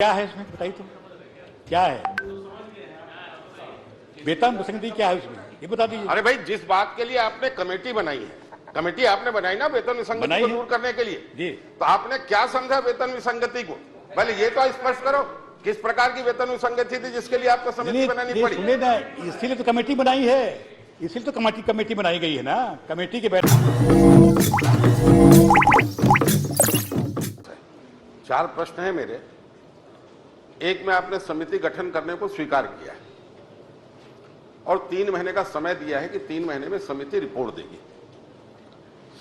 क्या है इसमें बताइए तो क्या है वेतन विसंगति क्या है उसमें ये बता दीजिए। अरे भाई, जिस बात के लिए आपने कमेटी बनाई है, कमेटी आपने बनाई ना वेतन विसंगति को दूर करने के लिए जी, तो आपने क्या समझा वेतन विसंगति को? पहले ये तो स्पष्ट करो किस प्रकार की वेतन विसंगति थी जिसके लिए आपको समिति बनानी पड़ी? सुने ना, इसीलिए तो कमेटी बनाई है, इसीलिए तो कमेटी बनाई गई है ना, कमेटी के बैठक। 4 प्रश्न है मेरे। एक में आपने समिति गठन करने को स्वीकार किया है और 3 महीने का समय दिया है कि 3 महीने में समिति रिपोर्ट देगी।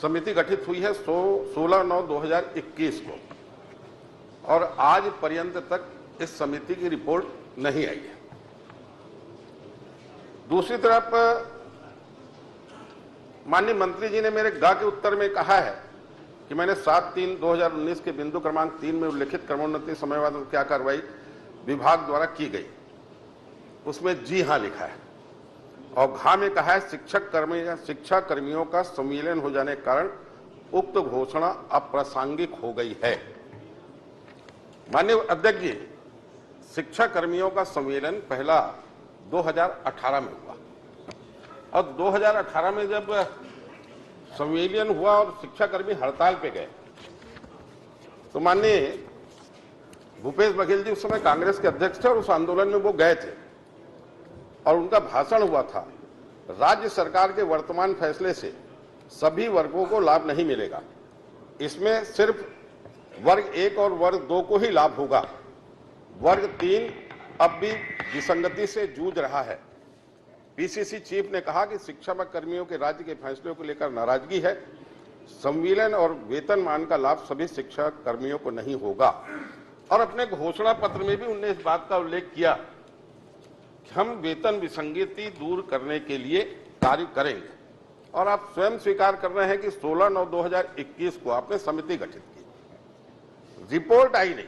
समिति गठित हुई है 16/9/2021 को और आज पर्यंत तक इस समिति की रिपोर्ट नहीं आई है। दूसरी तरफ माननीय मंत्री जी ने मेरे गा के उत्तर में कहा है कि मैंने 7/3/2019 के बिंदु क्रमांक 3 में उल्लिखित क्रमोन्नति समयवाद क्या कार्रवाई विभाग द्वारा की गई, उसमें जी हां लिखा है और घा में कहा है शिक्षा कर्मियों का संविलियन हो जाने के कारण उक्त घोषणा अप्रासंगिक हो गई है। माननीय अध्यक्ष जी, शिक्षा कर्मियों का संविलियन पहला 2018 में हुआ और 2018 में जब संविलियन हुआ और शिक्षाकर्मी हड़ताल पे गए तो माननीय भूपेश बघेल जी उस समय कांग्रेस के अध्यक्ष थे और उस आंदोलन में वो गए थे और उनका भाषण हुआ था, राज्य सरकार के वर्तमान फैसले से सभी वर्गों को लाभ नहीं मिलेगा, इसमें सिर्फ वर्ग 1 और वर्ग 2 को ही लाभ होगा। वर्ग 3 अब भी विसंगति से जूझ रहा है। पीसीसी चीफ ने कहा कि शिक्षा कर्मियों के राज्य के फैसले को लेकर नाराजगी है। संविलियन और वेतनमान का लाभ सभी शिक्षा कर्मियों को नहीं होगा। और अपने घोषणा पत्र में भी उन्होंने इस बात का उल्लेख किया कि हम वेतन विसंगति दूर करने के लिए कार्य करेंगे। और आप स्वयं स्वीकार कर रहे हैं कि 16/9/2021 को आपने समिति गठित की, रिपोर्ट आई नहीं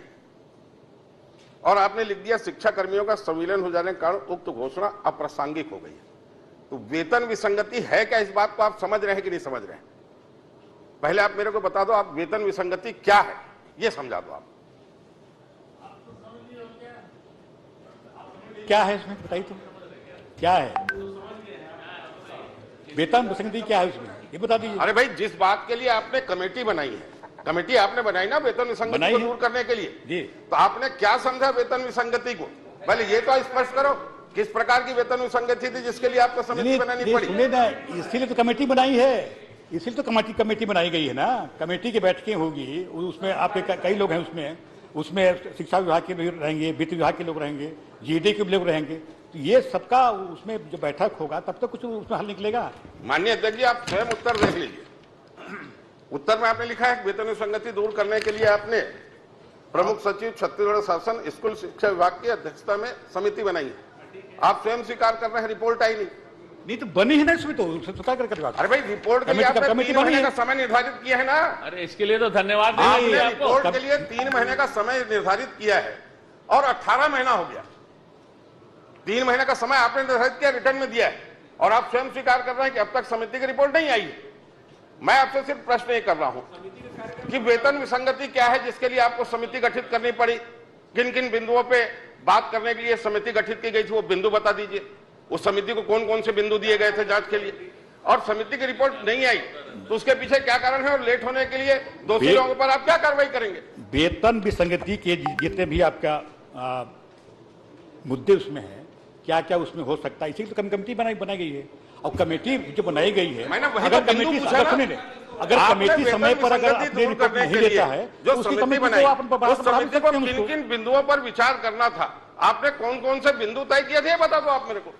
और आपने लिख दिया शिक्षा कर्मियों का संविलियन हो जाने के कारण उक्त घोषणा अप्रासंगिक हो गई है। तो वेतन विसंगति है क्या, इस बात को आप समझ रहे हैं कि नहीं समझ रहे हैं? पहले आप मेरे को बता दो, आप वेतन विसंगति क्या है ये समझा दो। आप क्या है इसमें बताइए तो क्या है वेतन विसंगति क्या है उसमें ये बता दीजिए। अरे भाई, जिस बात के लिए आपने कमेटी बनाई है, कमेटी आपने बनाई ना वेतन विसंगति को दूर करने के लिए जी, तो आपने क्या समझा वेतन विसंगति को? पहले ये तो स्पष्ट करो किस प्रकार की वेतन विसंगति थी जिसके लिए आपको समिति बनानी पड़ी? सुने ना, इसीलिए तो कमेटी बनाई है, इसीलिए तो कमेटी बनाई गई है ना, कमेटी की बैठकें होगी, उसमें आपके कई लोग हैं, उसमें शिक्षा विभाग के लोग रहेंगे, वित्त विभाग के लोग रहेंगे, जीडी के लोग रहेंगे, तो ये सबका उसमें जो बैठक होगा तब तो कुछ उसमें हल निकलेगा। माननीय अध्यक्ष जी, आप स्वयं उत्तर देख लीजिए। उत्तर में आपने लिखा है वेतन विसंगति दूर करने के लिए आपने प्रमुख सचिव छत्तीसगढ़ शासन स्कूल शिक्षा विभाग की अध्यक्षता में समिति बनाई है। आप स्वयं स्वीकार कर रहे हैं रिपोर्ट आई नहीं तो बनी है ना इसमें तो स्वीकार करके। अरे भाई, रिपोर्ट के लिए आपने 3 महीने का समय निर्धारित किया है ना। अरे इसके लिए तो धन्यवाद। आपने रिपोर्ट के लिए 3 महीने का समय निर्धारित किया है और 18 महीना हो गया। 3 महीने का समय आपने निर्धारित किया, रिटर्न में दिया है और आप स्वयं स्वीकार कर रहे हैं कि अब तक समिति की रिपोर्ट नहीं आई है। मैं आपसे सिर्फ प्रश्न ये कर रहा हूं कि वेतन विसंगति क्या है जिसके लिए आपको समिति गठित करनी पड़ी? किन किन बिंदुओं पे बात करने के लिए समिति गठित की गई थी वो बिंदु बता दीजिए। उस समिति को कौन कौन से बिंदु दिए गए थे जांच के लिए? और समिति की रिपोर्ट नहीं आई तो उसके पीछे क्या कारण है और लेट होने के लिए दोषी लोगों पर आप क्या कार्रवाई करेंगे? वेतन विसंगति के जितने भी आपका मुद्दे उसमें है, क्या क्या उसमें हो सकता है, इसीलिए तो कमेटी बनाई गई है। और कमेटी जो बनाई गई है, अगर कमेटी समय पर अगर अपनी रिपोर्ट नहीं देता है जो समिति बनाई उस समिति को किन किन बिंदुओं पर विचार करना था, आपने कौन कौन से बिंदु तय किए थे बता दो आप मेरे को।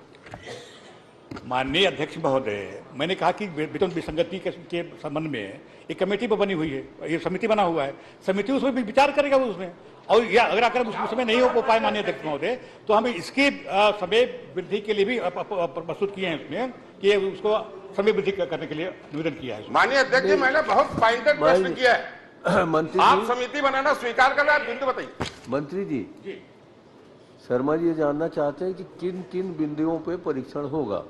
माननीय अध्यक्ष महोदय, मैंने कहा कि वेतन विसंगति के संबंध में एक कमेटी बनी हुई है, ये समिति बना हुआ है, समिति उसमें विचार करेगा उसमें। और या अगर उसमें नहीं हो पाए माननीय अध्यक्ष महोदय तो हम इसके समय वृद्धि के लिए भी प्रस्तुत किए हैं उसमें कि उसको समय वृद्धि करने के लिए निवेदन किया है। माननीय अध्यक्ष जी, मैंने बहुत पॉइंटेड प्रश्न किया है। मंत्री आप समिति बनाना स्वीकार कर रहे हैं, आप बिंदु बताइए। मंत्री जी, शर्मा जी ये जानना चाहते हैं कि किन किन बिंदुओं पे परीक्षण होगा,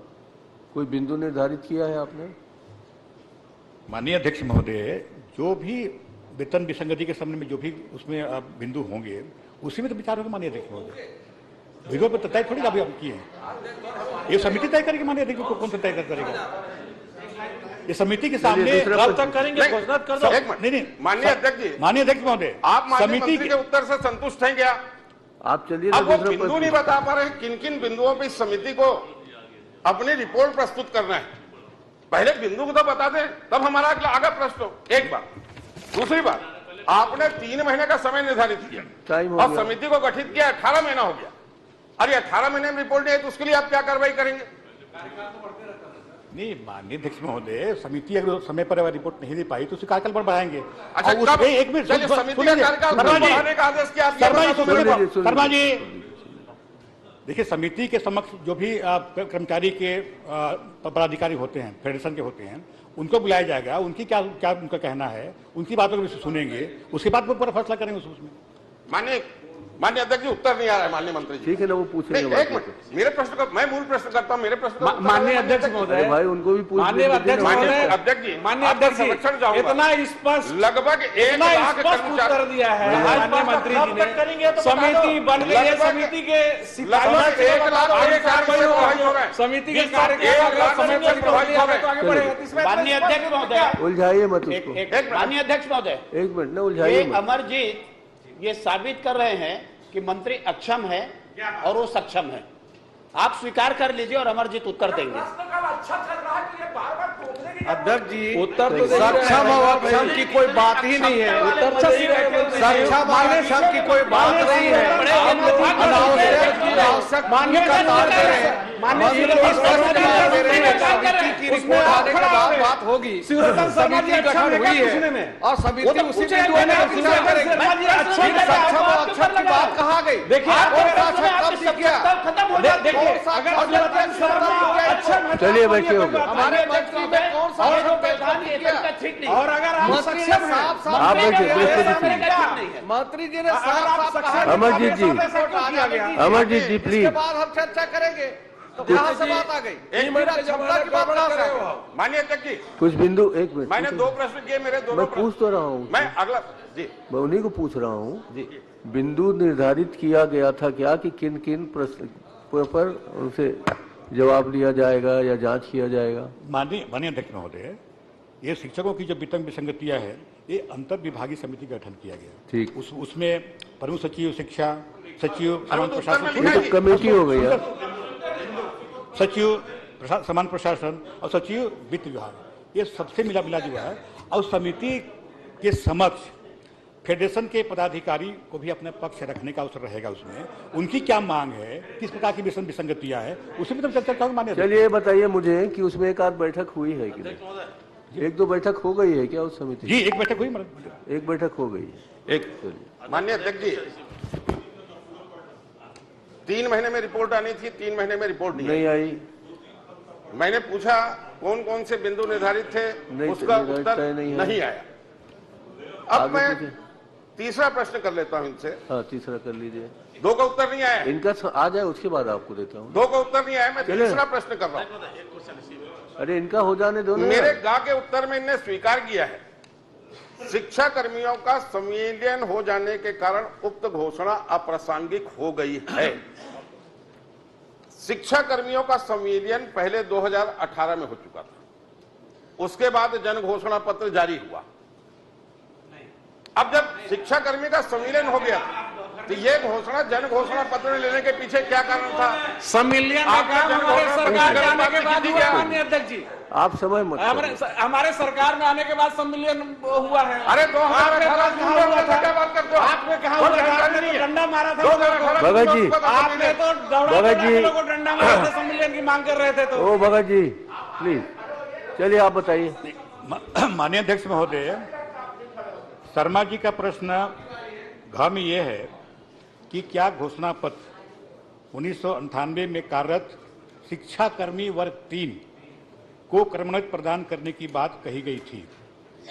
कोई बिंदु निर्धारित किया है आपने? माननीय अध्यक्ष महोदय, जो भी वेतन विसंगति के संबंध में जो भी उसमें बिंदु होंगे उसी में तो विचार होगा माननीय अध्यक्ष महोदय। विरोध पर तय थोड़ी अभी किए हैं, ये समिति तय करेगी माननीय अध्यक्ष को कौन सा तय करेगा। ये समिति के सामने कब तक करेंगे घोषणा कर दो। नहीं माननीय अध्यक्ष जी, माननीय अध्यक्ष महोदय, आप माननीय समिति मंत्री के उत्तर से संतुष्ट हैं क्या? आप चलिए अब वो बिंदु नहीं बता पा रहे हैं किन किन बिंदुओं पर इस समिति को अपनी रिपोर्ट प्रस्तुत करना है। पहले बिंदु को तो बता दें, तब हमारा आगे प्रश्न हो। एक बात। दूसरी बात, आपने 3 महीने का समय निर्धारित किया टाइम और समिति को गठित किया, 18 महीना हो गया। अरे 18 महीने में रिपोर्ट नहीं है तो उसके लिए आप क्या कार्रवाई करेंगे? नहीं माननीय अध्यक्ष महोदय, समिति अगर समय पर रिपोर्ट नहीं दे पाई तो उसके कार्यकाल पर बढ़ाएंगे। अच्छा, और एक मिनट चलिए, समिति का कार्यकाल बढ़ाने का आदेश क्या? शर्मा जी देखिए, समिति के समक्ष जो भी कर्मचारी के पदाधिकारी होते हैं, फेडरेशन के होते हैं, उनको बुलाया जाएगा, उनकी क्या क्या उनका कहना है, उनकी बातों को सुनेंगे, उसके बाद वो पूरा फैसला करेंगे उसमें। माननीय अध्यक्ष जी, उत्तर नहीं आ रहा है माननीय मंत्री जी। ठीक है ना, वो पूछ रहे हैं। एक मिनट, मेरे प्रश्न का मैं मूल प्रश्न करता हूं। मेरे प्रश्न माननीय अध्यक्ष महोदय, भाई उनको भी पूछ माननीय अध्यक्ष महोदय, अध्यक्ष जी, माननीय अध्यक्ष जी, इतना स्पष्ट लगभग 1 लाख उत्तर दिया है माननीय मंत्री जी ने। समिति बन गई है, समिति के लगभग 1 लाख समिति के कार्यकाल समय पर प्रभावी है तो आगे बढ़ेगा। माननीय अध्यक्ष महोदय, उलझाइए मत उसको। माननीय अध्यक्ष महोदय, एक मिनट ना, उलझाइए मत। अमरजीत ये साबित कर रहे हैं कि मंत्री अक्षम है और वो सक्षम है। आप स्वीकार कर लीजिए और अमरजीत उत्तर देंगे। अध्यक्ष जी, उत्तर तो सक्षम और अक्षम की कोई बात ही नहीं है। उत्तर सक्षम और अक्षम की कोई बात नहीं है। माननीय उसमें आने के बाद बात होगी। समिति गठन हुई है और समिति उसी बिंदु में विचार करेगी। सक्षम और अक्षम की बात कहाँ गई? देखिए, चलिए बैठिए, हो गया। हमारे मंत्री में कौन सा ठीक नहीं, और अगर आप सक्षम हैं, आप बैठिए, मंत्री जी ने साफ सक्षम, अमरजीत जी, अमरजीत जी प्लीज। इसके बाद हम चर्चा करेंगे। तो कहाँ से बात आ गई? क्षमता की बात कहाँ से आ गई? माननीय अध्यक्ष जी, कुछ बिंदु, एक मिनट, मैंने 2 प्रश्न किए, मेरे दोनों मैं पूछ तो रहा हूँ, मैं अगला जी, मैं उन्हीं को पूछ रहा हूँ जी। बिंदु निर्धारित किया गया था क्या कि किन किन प्रश्न पर उनसे जवाब लिया जाएगा या जांच किया जाएगा? माननीय अध्यक्ष महोदय, ये शिक्षकों की जो वेतन विसंगतियां है, ये अंतर विभागीय समिति का गठन किया गया। ठीक, उसमें प्रमुख सचिव शिक्षा, सचिव सामान्य प्रशासन, तो कमेटी हो गई है, सचिव सामान्य प्रशासन और सचिव वित्त विभाग, ये सबसे मिला जुआ है। और समिति के समक्ष फेडरेशन के पदाधिकारी को भी अपने पक्ष रखने का अवसर रहेगा। उसमें उनकी क्या मांग है, किस प्रकार की वेतन विसंगतियां है, उसी में तो चर्चा मान्य। चलिए बताइए मुझे कि उसमें एक आध बैठक हुई है कि नहीं? 1-2 बैठक हो गई है क्या उस समिति? जी, एक बैठक हुई, एक बैठक हो गई है। एक माननीय अध्यक्ष जी, 3 महीने में रिपोर्ट आनी थी, 3 महीने में रिपोर्ट नहीं आई। मैंने पूछा कौन कौन से बिंदु निर्धारित थे, उसका उत्तर नहीं आया। अब मैं तीसरा प्रश्न कर लेता हूं इनसे। हाँ, तीसरा कर लीजिए। 2 का उत्तर नहीं आया, इनका आ जाए उसके बाद आपको देता हूँ। 2 का उत्तर नहीं आया, मैं तीसरा प्रश्न कर रहा हूं। अरे इनका हो जाने दो ना। मेरे गा के उत्तर में इन्हें स्वीकार किया है, शिक्षा कर्मियों का संविलियन हो जाने के कारण उक्त घोषणा अप्रासंगिक हो गई है। शिक्षा कर्मियों का संविलियन पहले 2018 में हो चुका था, उसके बाद जन घोषणा पत्र जारी हुआ। अब जब शिक्षा कर्मी का संविलियन हो गया तो ये घोषणा जन घोषणा पत्र लेने के पीछे क्या कारण था? संविलियन हमारे सरकार में आने के बाद हुआ। माननीय अध्यक्ष जी, आप समय मत, हमारे सरकार में आने के बाद संविलियन हुआ है। अरे 2018 क्या बात करते हो? आपने कहा डंडा मारा था भगत जी, आपने तो भगत जी को डंडा मारा था, संविलियन की मांग कर रहे थे। तो ओ भगत जी प्लीज, चलिए आप बताइए। माननीय अध्यक्ष महोदय, शर्मा जी का प्रश्न घ में यह है कि क्या घोषणा पत्र 1998 में कार्यरत शिक्षा कर्मी वर्ग 3 को क्रमोन्नति प्रदान करने की बात कही गई थी?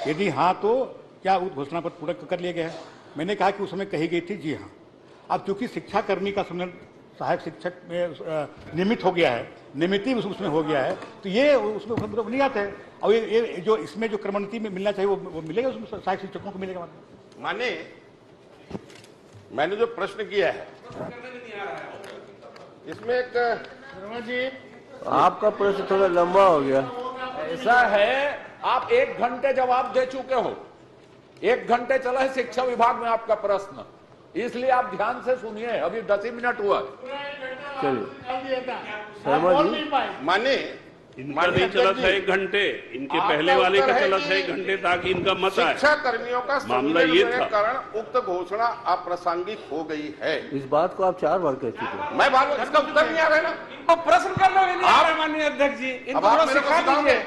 यदि हाँ तो क्या उस घोषणा पत्र पूरा कर लिया गया है? मैंने कहा कि उस समय कही गई थी, जी हाँ। अब चूंकि शिक्षा कर्मी का सम्मेलन सहायक शिक्षक में नियमित हो गया है, नियमित उसमें हो गया है, तो ये उसमें नहीं आता है। और ये जो इसमें जो क्रमोन्नति में मिलना चाहिए वो मिलेगा, उसमें सहायक शिक्षकों को मिलेगा। माने मैंने जो प्रश्न किया है इसमें एक आपका प्रश्न थोड़ा लंबा हो गया। ऐसा है, आप 1 घंटे जवाब दे चुके हो। 1 घंटे चला है शिक्षा विभाग में आपका प्रश्न, इसलिए आप ध्यान से सुनिए। अभी 10 ही मिनट हुआ। चलिए शर्मा जी, माने इनका नहीं चला था 1 घंटे, इनके पहले वाले का चला था 1 घंटे ताकि इनका मत आए। शिक्षा कर्मियों का मामला ये था, कारण उक्त घोषणा अप्रासंगिक हो गई है। इस बात को आप 4 बार कह चुके हैं। मैं बार बार इसका उत्तर नहीं आ रहा है ना। तो प्रश्न करना भी नहीं आ रहा है माननीय अध्यक्ष जी। अब आप मेरे को सिखाओगे?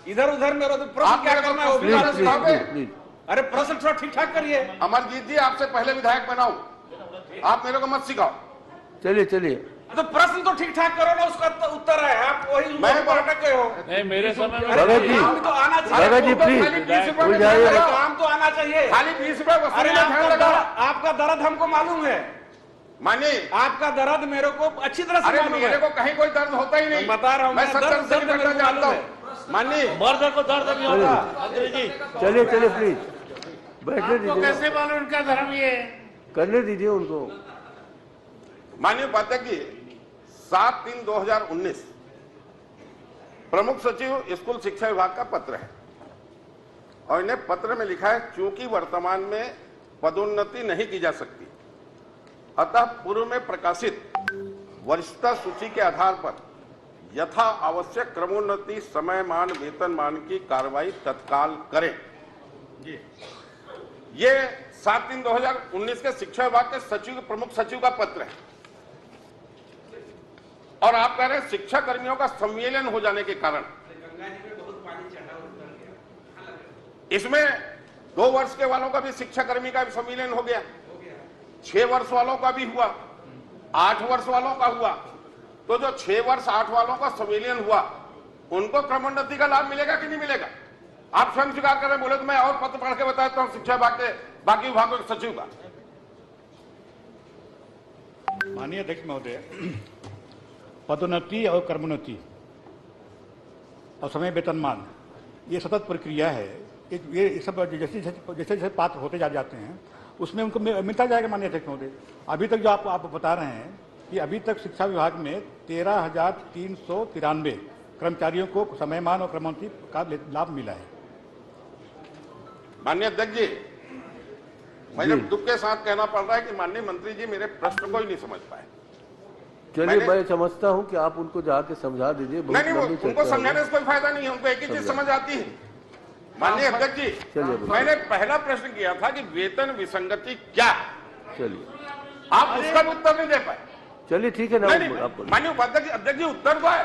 इधर उधर मेरा तो प्रश्न क्या करना है वो भी प्लीज बता प्लीज सिखाओगे। प्लीज। अरे प्रश्न थोड़ा ठीक ठाक करिए। अमरजीत जी, आपसे पहले विधायक बनाऊं, आप मेरे को मत सिखाओ। चलिए चलिए, तो प्रश्न तो ठीक ठाक करो ना, उसका उत्तर है। आप वही मैं अटके हो। नहीं, मेरे समय में भगत जी, काम तो आना चाहिए। भगत जी प्लीज खाली 20 रुपए हो में जाइए। ध्यान काम तो आना चाहिए। खाली 20 रुपए अरे वसूली में ध्यान लगाओ। आपका दर्द हमको मालूम है। मानिए, आपका दर्द मेरे को अच्छी तरह से अरे मालूम मेरे है। को कहीं कोई दर्द होता ही नहीं। मैं बता रहा हूं, मैं मैं 70 दर्द से मेरे को जानता मालूम हूँ। मानिए, मर्द को दर्द नहीं होता मंत्री जी। चलिए चलिए प्लीज बैठने दीजिए, कैसे मालूम इनका धर्म ये? करने दीजिए उनको। माननीय उपाध्यक्ष जी, 7/3/2019 प्रमुख सचिव स्कूल शिक्षा विभाग का पत्र है और इन्हें पत्र में लिखा है, चूंकि वर्तमान में पदोन्नति नहीं की जा सकती, अतः पूर्व में प्रकाशित वरिष्ठता सूची के आधार पर यथा आवश्यक क्रमोन्नति समयमान वेतनमान की कार्रवाई तत्काल करें। ये 7/3/2019 के शिक्षा विभाग के सचिव, प्रमुख सचिव का पत्र है और आप कह रहे हैं शिक्षा कर्मियों का संविलियन हो जाने के कारण इसमें 2 वर्ष के वालों का भी शिक्षा कर्मी का भी संविलियन हो गया, 6 वर्ष वालों का भी हुआ, 8 वर्ष वालों का हुआ। तो जो 6 वर्ष 8 वालों का संविलियन हुआ उनको क्रमोन्नति का लाभ मिलेगा कि नहीं मिलेगा? आप स्वयं स्वीकार करें, बोले तो मैं और पत्र पढ़ के बताता हूं शिक्षा विभाग के बाकी विभागों के सचिव का। माननीय अध्यक्ष महोदय, पदोन्नति और कर्मोन्नति और समय वेतनमान ये सतत प्रक्रिया है। ये सब जैसे जैसे पात्र होते जाते हैं उसमें उनको मिलता जाएगा। माननीय अध्यक्ष महोदय, अभी तक जो आप बता रहे हैं कि अभी तक शिक्षा विभाग में 13,393 कर्मचारियों को समयमान और क्रमोन्नति का लाभ मिला है। माननीय अध्यक्ष जी, मुझे दुख के साथ कहना पड़ रहा है कि माननीय मंत्री जी मेरे प्रश्न को ही नहीं समझ पाए। चलिए मैं समझता हूं कि आप उनको जाके समझा दीजिए। नहीं, उनको समझाने से कोई फायदा नहीं है, उनको एक ही चीज समझ आती है। माननीय अध्यक्ष जी, मैंने पहला प्रश्न किया था कि वेतन विसंगति क्या है, चलिए आप उसका भी उत्तर नहीं दे पाए। चलिए ठीक है ना, माननीय उपाध्यक्ष अध्यक्ष जी उत्तर दो है।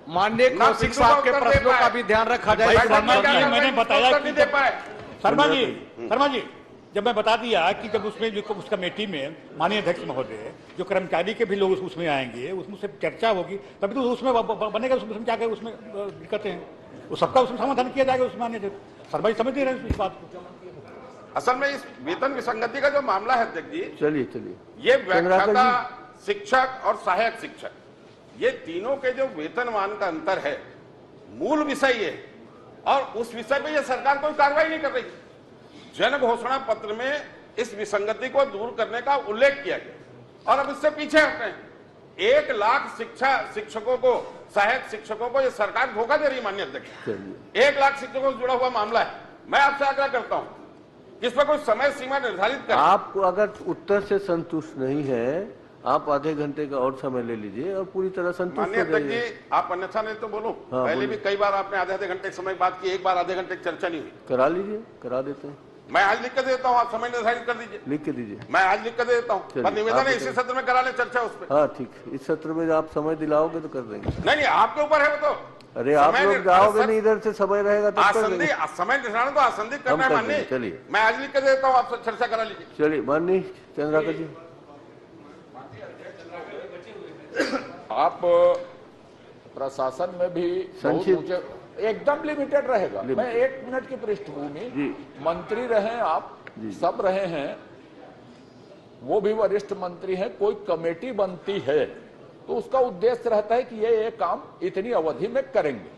माननीय कौशिक साहब के प्रश्नों का भी ध्यान रखा जाए। मैंने बताया नहीं दे पाए। शर्मा जी, जब मैं बता दिया कि जब उसमें उस कमेटी में माननीय अध्यक्ष महोदय जो कर्मचारी के भी लोग उसमें आएंगे, उसमें से चर्चा होगी, तभी तो उसमें बनेगा। उसमें क्या कहे, उसमें दिक्कतें हैं, वो सबका उसमें समाधान किया जाएगा। उसमें माननीय शर्मा जी समझ नहीं रहे इस बात को। असल में इस वेतन विसंगति का जो मामला है अध्यक्ष जी, चलिए ये व्याख्याता, शिक्षक और सहायक शिक्षक, ये तीनों के जो वेतनमान का अंतर है, मूल विषय ये, और उस विषय पे ये सरकार कोई कार्रवाई नहीं कर रही। जन घोषणा पत्र में इस विसंगति को दूर करने का उल्लेख किया गया और अब इससे पीछे हट रहे हैं। 1 लाख शिक्षकों को, सहायक शिक्षकों को ये सरकार धोखा दे रही है। माननीय अध्यक्ष, 1 लाख शिक्षकों से जुड़ा हुआ मामला है। मैं आपसे आग्रह करता हूं कि इस पर कोई समय सीमा निर्धारित करें। आप अगर उत्तर से संतुष्ट नहीं है, आप आधे घंटे का और समय ले लीजिए और पूरी तरह संतुष्ट माननीय हो अध्यक्ष जाइए। जी, आप अन्यथा नहीं तो बोलो। हाँ, पहले भी कई बार आपने आधे घंटे समय बात की, एक बार आधे घंटे की चर्चा नहीं हुई। करा लीजिए, करा देते हैं। मैं आज लिख कर देता हूँ, आप समय निर्धारित कर दीजिए। लिख के दीजिए। मैं आज लिख कर देता हूँ, बस निवेदन है इसी सत्र में करा ले चर्चा उस पर। हाँ ठीक, इस सत्र में आप समय दिलाओगे तो कर देंगे। नहीं, आपके ऊपर है वो तो। अरे आप लोग जाओगे नहीं, इधर से समय रहेगा तो कर देंगे। समय निर्धारण तो आसंदित करना है माननीय। चलिए मैं आज लिख कर देता हूँ, आप चर्चा करा लीजिए। चलिए माननीय चंद्राकर जी। आप प्रशासन में भी एकदम लिमिटेड रहेगा। मैं 1 मिनट की पृष्ठभूमि, मंत्री रहे आप, सब रहे हैं, वो भी वरिष्ठ मंत्री हैं, कोई कमेटी बनती है तो उसका उद्देश्य रहता है कि ये काम इतनी अवधि में करेंगे।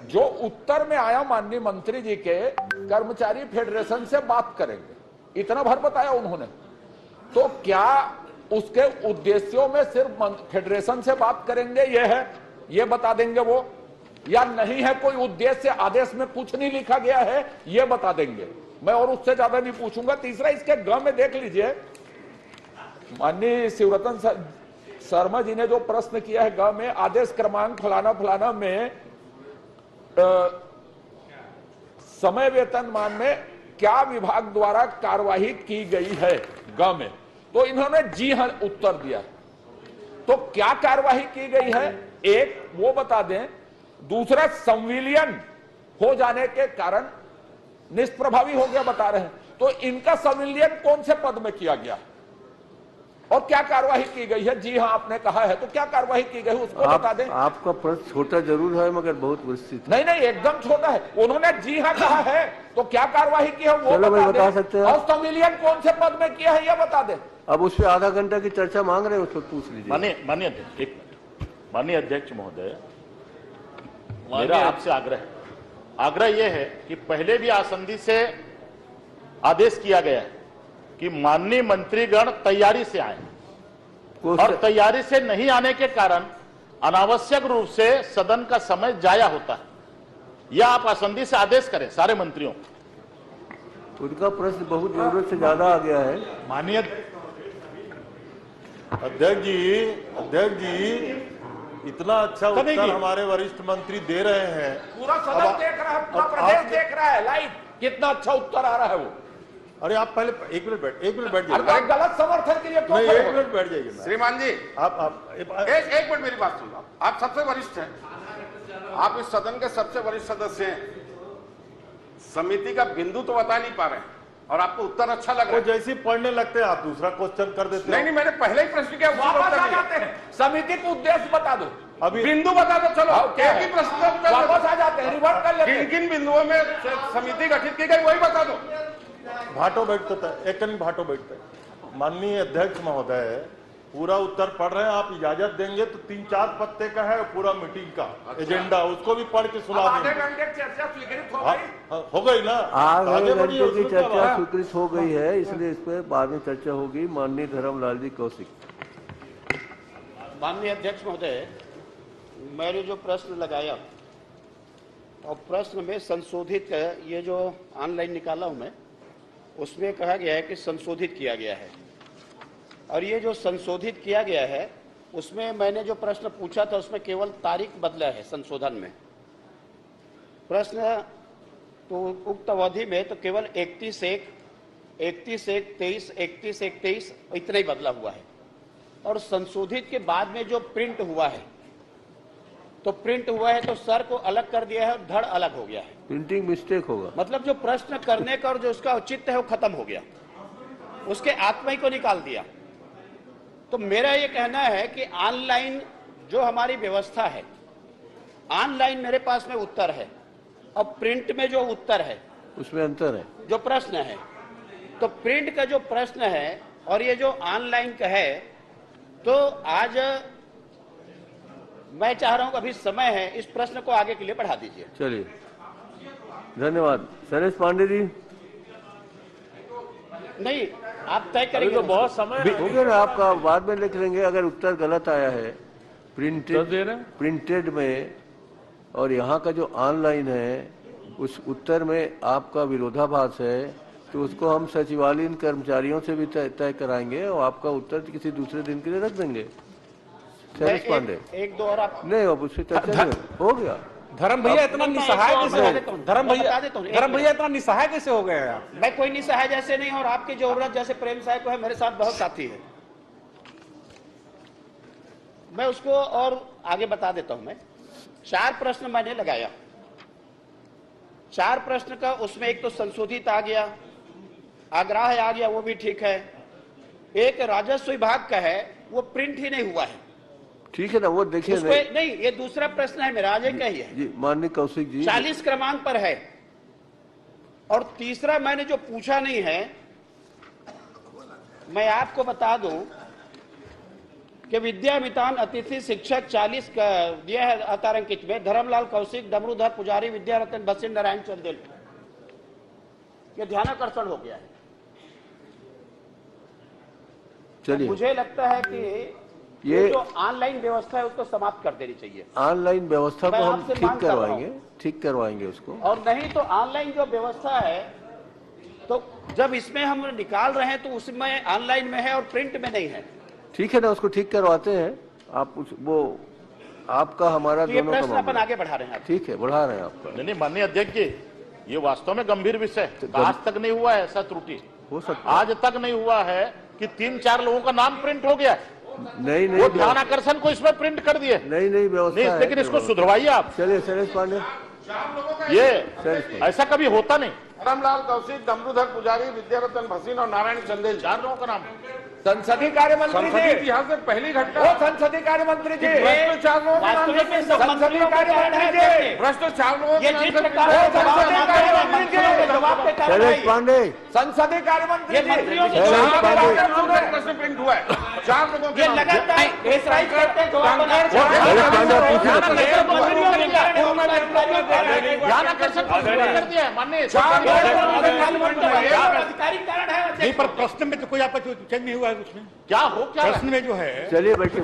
जो उत्तर में आया माननीय मंत्री जी के, कर्मचारी फेडरेशन से बात करेंगे, इतना भर बताया उन्होंने। तो क्या उसके उद्देश्यों में सिर्फ फेडरेशन से बात करेंगे ये बता देंगे वो, या नहीं है कोई उद्देश्य, आदेश में कुछ नहीं लिखा गया है ये बता देंगे। मैं और उससे ज्यादा नहीं पूछूंगा। तीसरा, इसके ग में देख लीजिए, माननीय शिवरतन शर्मा जी ने जो प्रश्न किया है ग में, आदेश क्रमांक फलाना फलाना में समय वेतनमान में क्या विभाग द्वारा कार्यवाही की गई है ग में, तो इन्होंने जी हां उत्तर दिया। तो क्या कार्यवाही की गई है एक वो बता दें। दूसरा, संविलियन हो जाने के कारण निष्प्रभावी हो गया बता रहे हैं, तो इनका संविलियन कौन से पद में किया गया और क्या कार्यवाही की गई है। जी हां आपने कहा है, तो क्या कार्यवाही की गई उसको बता दें। आपका प्रश्न छोटा जरूर है मगर बहुत विस्तृत। नहीं एकदम छोटा है। उन्होंने जी हां कहा है, तो क्या कार्यवाही की है वो बता सकते हैं। और संविलियन कौन से पद में किया है यह बता दें। अब उस पर आधा घंटा की चर्चा मांग रहे हैं, उस पर पूछ लीजिए। माननीय अध्यक्ष महोदय, मेरा आपसे आग्रह यह है कि पहले भी आसंदी से आदेश किया गया है कि माननीय मंत्रीगण तैयारी से आए, और तैयारी से नहीं आने के कारण अनावश्यक रूप से सदन का समय जाया होता है। यह आप आसंदी से आदेश करें सारे मंत्रियों। उनका प्रश्न बहुत जरूरत से ज्यादा आ गया है। माननीय अध्यक्ष जी इतना अच्छा उत्तर हमारे वरिष्ठ मंत्री दे रहे हैं। पूरा सदन देख रहा है, पूरा प्रदेश देख रहा है लाइव, कितना अच्छा उत्तर आ रहा है वो। अरे आप पहले एक मिनट बैठ जाइए। आप गलत समर्थन के लिए नहीं, एक मिनट बैठ जाइए। श्रीमान जी, आप एक मिनट मेरी बात सुन लो। आप सबसे वरिष्ठ हैं, आप इस सदन के सबसे वरिष्ठ सदस्य हैं। समिति का बिंदु तो बता नहीं पा रहे हैं और आपको उत्तर अच्छा लग रहा है। जैसे ही पढ़ने लगते हैं आप दूसरा क्वेश्चन कर देते हैं। नहीं, मैंने पहले ही प्रश्न किया, वापस आ जाते हैं। समिति को उद्देश्य बता दो, अभी बिंदु बता दो। चलो एक ही प्रश्न वापस आ जाते हैं, रिवर्ट कर लेते हैं। किन किन बिंदुओं में समिति गठित की गई वही बता दो। भाटो बैठते थे, एक भाटो बैठते। माननीय अध्यक्ष महोदय, पूरा उत्तर पढ़ रहे हैं, आप इजाजत देंगे तो 3-4 पत्ते का है पूरा मीटिंग का एजेंडा, उसको भी पढ़ के सुना देंगे। आधे घंटे की चर्चा स्वीकृत हो गई। हो गई ना, आधे घंटे की चर्चा स्वीकृत हो गई है, इसलिए इस पर बाद में चर्चा होगी। माननीय धर्मलाल जी कौशिक। माननीय अध्यक्ष महोदय, मैंने जो प्रश्न लगाया और प्रश्न में संशोधित ये जो ऑनलाइन निकाला हूं मैं, उसमें कहा गया है कि संशोधित किया गया है, और ये जो संशोधित किया गया है उसमें मैंने जो प्रश्न पूछा था उसमें केवल तारीख बदला है संशोधन में। प्रश्न तो उक्त अवधि में तो केवल 31/1, 31/1/23, 31/1/23 इतना ही बदला हुआ है, और संशोधित के बाद में जो प्रिंट हुआ है तो सर को अलग कर दिया है और धड़ अलग हो गया है। प्रिंटिंग मिस्टेक होगा, मतलब जो प्रश्न करने का और जो उसका औचित्य है वो खत्म हो गया, उसके आत्मा ही को निकाल दिया। तो मेरा ये कहना है कि ऑनलाइन जो हमारी व्यवस्था है, ऑनलाइन मेरे पास में उत्तर है और प्रिंट में जो उत्तर है उसमें अंतर है। जो प्रश्न है, तो प्रिंट का जो प्रश्न है और ये जो ऑनलाइन का है, तो आज मैं चाह रहा हूं कि अभी समय है, इस प्रश्न को आगे के लिए बढ़ा दीजिए। चलिए, धन्यवाद। शैलेश पांडे जी। नहीं, आप तय करेंगे तो बहुत समय हो गया ना आपका, बाद में लिख लेंगे। अगर उत्तर गलत आया है प्रिंटेड में और यहाँ का जो ऑनलाइन है उस उत्तर में आपका विरोधाभास है, तो उसको हम सचिवालयीन कर्मचारियों से भी तय कराएंगे और आपका उत्तर किसी दूसरे दिन के लिए रख देंगे। शैलेश पांडे एक दो और आप नहीं, अब उससे चर्चा हो गया। धर्म भैया इतना निसहाय कैसे हो गए? धर्म भैया इतना निसहाय कैसे हो गए आप? मैं कोई निसहाय जैसे नहीं, और आपकी जरूरत जैसे प्रेम साहब को है, मेरे साथ बहुत साथी है, मैं उसको और आगे बता देता हूं। मैं 4 प्रश्न मैंने लगाया, 4 प्रश्न का उसमें एक तो संशोधित आ गया, आग्रह आ गया, वो भी ठीक है। एक राजस्व विभाग का है, वो प्रिंट ही नहीं हुआ है। ठीक है ना, वो देखिए नहीं, ये दूसरा प्रश्न है मेरा, आज का ही है जी। माननीय कौशिक जी, 40 क्रमांक पर है। और तीसरा मैंने जो पूछा नहीं है, मैं आपको बता दूं कि विद्यामितान अतिथि शिक्षक 40 का दिया है अतारंकित में, धर्मलाल कौशिक, डमरूधर पुजारी, विद्यारतन बसिन, नारायण चंदेल, ये ध्यानाकर्षण हो गया है। चलिए। मुझे लगता है कि ये जो ऑनलाइन व्यवस्था है उसको समाप्त कर देनी चाहिए। ऑनलाइन व्यवस्था को मैं हम आपसे ठीक मांग कर रहा करवाएंगे, ठीक करवाएंगे उसको। और नहीं तो ऑनलाइन जो व्यवस्था है, तो जब इसमें हम निकाल रहे हैं तो उसमें ऑनलाइन में है और प्रिंट में नहीं है। ठीक है ना, उसको ठीक करवाते हैं। आप वो आपका हमारा तो ये दोनों का प्रश्न अपन मामला। आगे बढ़ा रहे हैं। ठीक है, बढ़ा रहे हैं आपका। नहीं नहीं, माननीय अध्यक्ष जी, ये वास्तव में गंभीर विषय है। आज तक नहीं हुआ है ऐसा त्रुटि, हो सकता है। आज तक नहीं हुआ है कि 3-4 लोगों का नाम प्रिंट हो गया। नहीं वो नहीं ध्यान आकर्षण को इसमें प्रिंट कर दिए। नहीं नहीं व्यवस्था नहीं, है, लेकिन इसको सुधरवाइए आप। चलिए शैलेश पांडे। ये शैलेश पांडे। ऐसा कभी होता नहीं। रामलाल कौशिक, डमरूधर पुजारी, विद्यारतन भसीन और नारायण चंदेल। 4 लोगों का नाम। संसदीय कार्य मंत्री संसदीय जी, इतिहास में पहली घटना। वो संसदीय कार्य मंत्री जी, भ्रष्टाचार लोगों के नाम वास्तविक में से- सब मंत्रियों का कारण है। भ्रष्टाचार लोगों ये के नाम जिस से- प्रकार से जवाब मांगते हैं, मंत्रियों के जवाब के कारण शैलेश है। पांडे। संसदीय कार्य मंत्री ये जी, मंत्रियों के शैलेश जवाब के पांडे। कारण है। प्रश्न प्रिंट हुआ है 4 लोगों के ये नाम। लगातार प्रेशराइज करते हैं, जवाब बनाते हैं। शैलेश पांडे आप पूछिए। मंत्रियों के कारण है, उन्होंने अधिकारियों के कारण है। ध्यान आकर्षण को सुधर कर दिया है माननीय। अधिकारी कारण है। नहीं, पर प्रश्न में तो कोई आपका चेंज नहीं हुआ है उसमें। क्या हो क्या प्रश्न में जो है चलिए बैठिए।